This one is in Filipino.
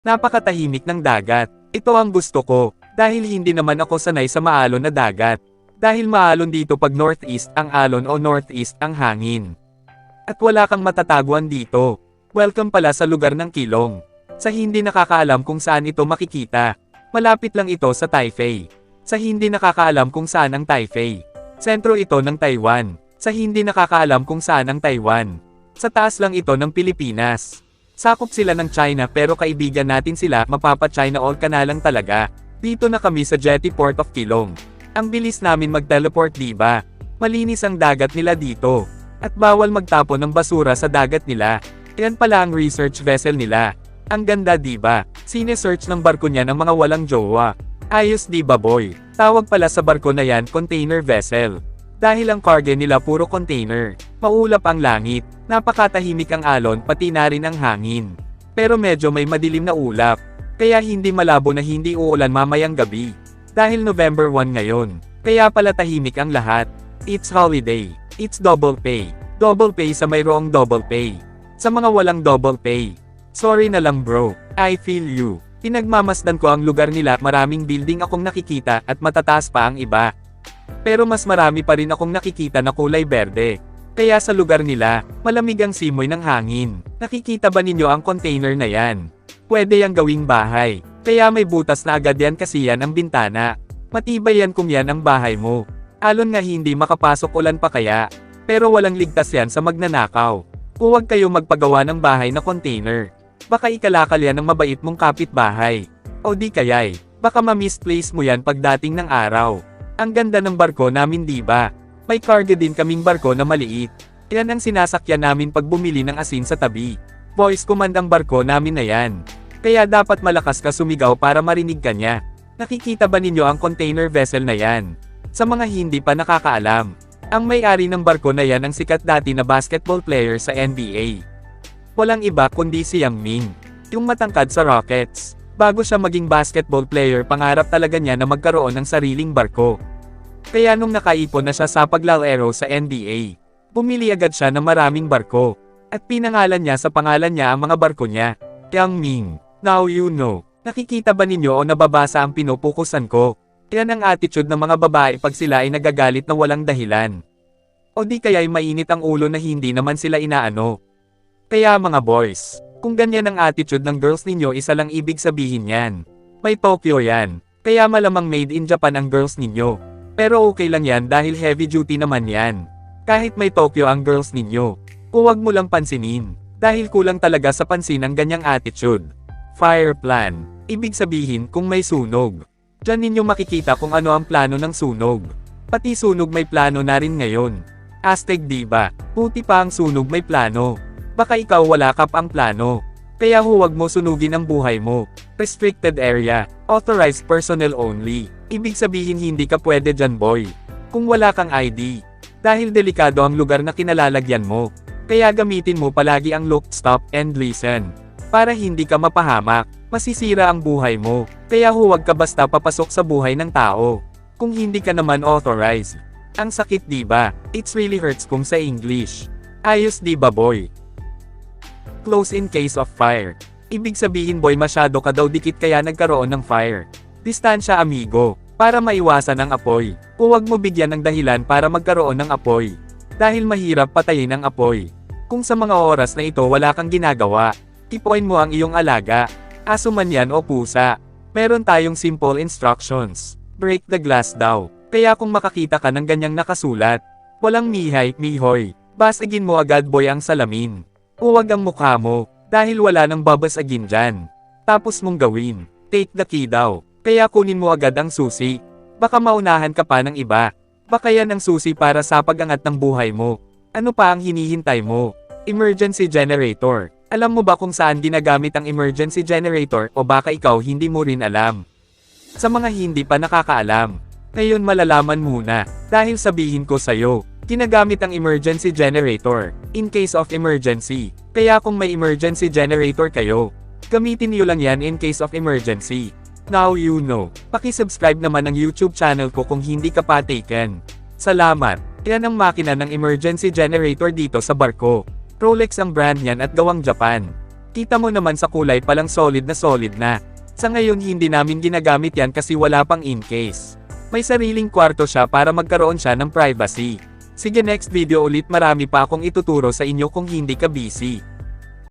Napakatahimik ng dagat. Ito ang gusto ko, dahil hindi naman ako sanay sa maalon na dagat. Dahil maalon dito pag northeast ang alon o northeast ang hangin. At wala kang matataguan dito. Welcome pala sa lugar ng Keelung. Sa hindi nakakaalam kung saan ito makikita, malapit lang ito sa Taipei. Sa hindi nakakaalam kung saan ang Taipei, sentro ito ng Taiwan. Sa hindi nakakaalam kung saan ang Taiwan, sa taas lang ito ng Pilipinas. Sakop sila ng China pero kaibigan natin sila, mapapa-China all ka na lang talaga. Dito na kami sa Jetty Port of Keelung. Ang bilis namin mag-teleport, diba? Malinis ang dagat nila dito. At bawal magtapon ng basura sa dagat nila. Yan pala ang research vessel nila. Ang ganda, diba? Sine-search ng barko niya ng mga walang jowa. Ayos, diba boy? Tawag pala sa barko na yan container vessel. Dahil ang cargo nila puro container. Maulap ang langit, napakatahimik ang alon pati na rin ang hangin. Pero medyo may madilim na ulap, kaya hindi malabo na hindi uulan mamayang gabi. Dahil November 1 ngayon, kaya pala tahimik ang lahat. It's holiday, it's double pay. Double pay sa mayroong double pay. Sa mga walang double pay. Sorry na lang bro, I feel you. Pinagmamasdan ko ang lugar nila, maraming building akong nakikita at matataas pa ang iba. Pero mas marami pa rin akong nakikita na kulay berde. Kaya sa lugar nila, malamig ang simoy ng hangin. Nakikita ba ninyo ang container na yan? Pwede yang gawing bahay. Kaya may butas na agad yan kasi yan ang bintana. Matibay yan kung yan ang bahay mo. Alon nga hindi makapasok ulan pa kaya. Pero walang ligtas yan sa magnanakaw. Huwag kayo magpagawa ng bahay na container. Baka ikalakal yan ng mabait mong kapitbahay. O di kaya'y, baka ma-misplace mo yan pagdating ng araw. Ang ganda ng barko namin, diba? May cargo din kaming barko na maliit. Yan ang sinasakyan namin pag bumili ng asin sa tabi. Voice command ang barko namin na yan. Kaya dapat malakas ka sumigaw para marinig ka niya. Nakikita ba ninyo ang container vessel na yan? Sa mga hindi pa nakakaalam, ang may-ari ng barko na yan ang sikat dati na basketball player sa NBA. Walang iba kundi si Yang Ming, yung matangkad sa Rockets. Bago siya maging basketball player, pangarap talaga niya na magkaroon ng sariling barko. Kaya nung nakaipon na siya sa paglalaro sa NBA, bumili agad siya ng maraming barko. At pinangalan niya sa pangalan niya ang mga barko niya, Yang Ming. Now you know. Nakikita ba ninyo o nababasa ang pinupukusan ko? Yan ang attitude ng mga babae pag sila ay nagagalit na walang dahilan. O di kaya'y mainit ang ulo na hindi naman sila inaano. Kaya mga boys, kung ganyan ang attitude ng girls ninyo, isa lang ibig sabihin yan. May Tokyo yan. Kaya malamang made in Japan ang girls ninyo. Pero okay lang yan dahil heavy duty naman yan. Kahit may Tokyo ang girls ninyo, huwag mo lang pansinin. Dahil kulang talaga sa pansin ang ganyang attitude. Fire plan. Ibig sabihin kung may sunog. Diyan ninyo makikita kung ano ang plano ng sunog. Pati sunog may plano na rin ngayon. Astig, diba? Buti pa ang sunog may plano. Baka ikaw wala ka pang plano. Kaya huwag mo sunugin ang buhay mo. Restricted area. Authorized personnel only. Ibig sabihin hindi ka pwede dyan boy. Kung wala kang ID. Dahil delikado ang lugar na kinalalagyan mo. Kaya gamitin mo palagi ang look, stop, and listen. Para hindi ka mapahamak. Masisira ang buhay mo. Kaya huwag ka basta papasok sa buhay ng tao. Kung hindi ka naman authorized. Ang sakit, diba? It's really hurts kung sa English. Ayos, diba boy? Close in case of fire. Ibig sabihin boy, masyado ka daw dikit kaya nagkaroon ng fire. Distansya amigo. Para maiwasan ang apoy. Huwag mo bigyan ng dahilan para magkaroon ng apoy. Dahil mahirap patayin ang apoy. Kung sa mga oras na ito wala kang ginagawa, tipuin mo ang iyong alaga. Aso man yan o pusa. Meron tayong simple instructions. Break the glass daw. Kaya kung makakita ka ng ganyang nakasulat, walang mihay, mihoy, basagin mo agad boy ang salamin. Huwag ang mukha mo, dahil wala nang babasagin dyan. Tapos mong gawin, take the key daw. Kaya kunin mo agad ang susi. Baka maunahan ka pa ng iba. Baka yan ang susi para sa pag-angat ng buhay mo. Ano pa ang hinihintay mo? Emergency generator. Alam mo ba kung saan ginagamit ang emergency generator o baka ikaw hindi mo rin alam? Sa mga hindi pa nakakaalam, ngayon malalaman muna, dahil sabihin ko sa'yo, ginagamit ang emergency generator, in case of emergency. Kaya kung may emergency generator kayo, gamitin niyo lang yan in case of emergency. Now you know. Paki-subscribe naman ang YouTube channel ko kung hindi ka pa taken. Salamat. Yan ang makina ng emergency generator dito sa barko. Rolex ang brand niyan at gawang Japan. Kita mo naman sa kulay palang solid na solid na. Sa ngayon hindi namin ginagamit yan kasi wala pang in case. May sariling kwarto siya para magkaroon siya ng privacy. Sige next video ulit marami pa akong ituturo sa inyo kung hindi ka busy.